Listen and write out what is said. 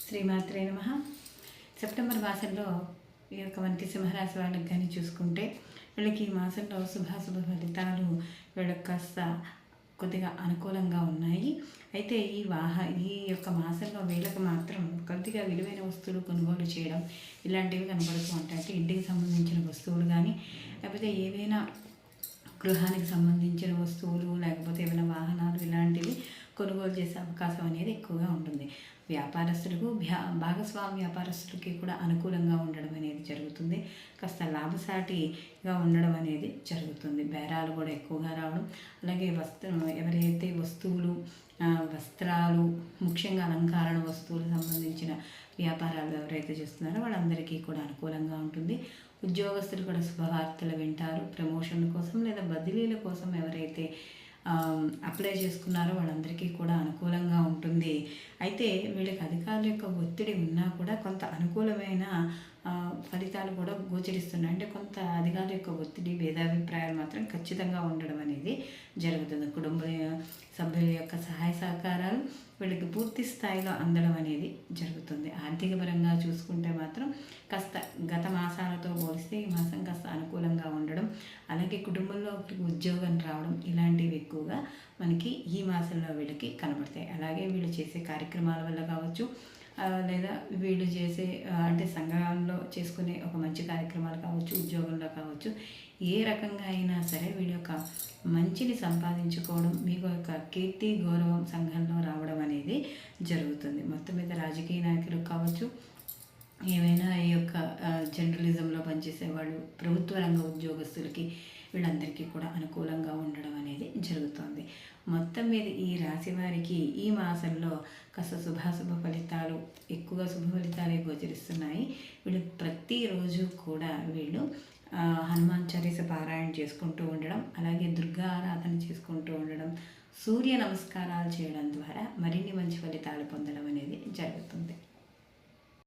శ్రీమాత్రే నమః. సెప్టెంబర్ మాసంలో ఈ యొక్క మనకి సింహరాశి వాళ్ళకి కానీ చూసుకుంటే వీళ్ళకి ఈ మాసంలో శుభాశుభ ఫలితాలు వీళ్ళకి కాస్త కొద్దిగా అనుకూలంగా ఉన్నాయి. అయితే ఈ యొక్క మాసంలో వీళ్ళకి మాత్రం కొద్దిగా విలువైన వస్తువులు కొనుగోలు చేయడం ఇలాంటివి కనబడుతూ ఉంటాయి. అంటే ఇంటికి సంబంధించిన వస్తువులు కానీ లేకపోతే ఏవైనా గృహానికి సంబంధించిన వస్తువులు లేకపోతే ఏమైనా వాహనాలు ఇలాంటివి కొనుగోలు చేసే అవకాశం అనేది ఎక్కువగా ఉంటుంది. వ్యాపారస్తులకు భాగస్వామి వ్యాపారస్తులకి కూడా అనుకూలంగా ఉండడం అనేది జరుగుతుంది. కాస్త లాభసాటిగా ఉండడం అనేది జరుగుతుంది. బేరాలు కూడా ఎక్కువగా రావడం, అలాగే ఎవరైతే వస్త్రాలు ముఖ్యంగా అలంకరణ వస్తువులకు సంబంధించిన వ్యాపారాలు ఎవరైతే చేస్తున్నారో వాళ్ళందరికీ కూడా అనుకూలంగా ఉంటుంది. ఉద్యోగస్తులు కూడా శుభవార్తలు వింటారు. ప్రమోషన్ల కోసం లేదా బదిలీల కోసం ఎవరైతే అప్లై చేసుకున్నారో వాళ్ళందరికీ కూడా అనుకూలంగా ఉంటుంది. అయితే వీళ్ళకి అధికారుల యొక్క ఒత్తిడి ఉన్నా కూడా కొంత అనుకూలమైన ఫలితాలు కూడా గోచరిస్తున్నాయి. అంటే కొంత అధికారుల యొక్క ఒత్తిడి భేదాభిప్రాయాలు మాత్రం ఖచ్చితంగా ఉండడం అనేది జరుగుతుంది. కుటుంబ సభ్యుల యొక్క సహాయ సహకారాలు వీళ్ళకి పూర్తి స్థాయిలో అందడం అనేది జరుగుతుంది. ఆర్థిక పరంగా చూసుకుంటే మాత్రం కాస్త గత మాసాలతో పోలిస్తే ఈ మాసం కాస్త అనుకూలంగా ఉండడం, అలాగే కుటుంబంలో ఉద్యోగం రావడం ఇలాంటివి ఎక్కువగా మనకి ఈ మాసంలో వీళ్ళకి కనబడతాయి. అలాగే వీళ్ళు చేసే కార్యక్రమాల వల్ల కావచ్చు, లేదా వీళ్ళు చేసే అంటే సంఘంలో చేసుకునే ఒక మంచి కార్యక్రమాలు కావచ్చు, ఉద్యోగంలో కావచ్చు, ఏ రకంగా అయినా సరే వీళ్ళ యొక్క మంచిని సంపాదించుకోవడం, మీకు యొక్క కీర్తి గౌరవం సంఘంలో రావడం అనేది జరుగుతుంది. మొత్తం మీద రాజకీయ నాయకులు కావచ్చు, ఏమైనా ఈ యొక్క జర్నలిజంలో పనిచేసేవాళ్ళు, ప్రభుత్వ రంగ ఉద్యోగస్తులకి వీళ్ళందరికీ కూడా అనుకూలంగా ఉండడం అనేది జరుగుతుంది. మొత్తం మీద ఈ రాశి వారికి ఈ మాసంలో కాస్త శుభాశుభ ఫలితాలు ఎక్కువగా శుభ ఫలితాలే గోచరిస్తున్నాయి. వీళ్ళు ప్రతిరోజు కూడా హనుమాన్ చాలీసా పారాయణ చేసుకుంటూ ఉండడం, అలాగే దుర్గా ఆరాధన చేసుకుంటూ ఉండడం, సూర్య నమస్కారాలు చేయడం ద్వారా మరిన్ని మంచి ఫలితాలు పొందడం అనేది జరుగుతుంది.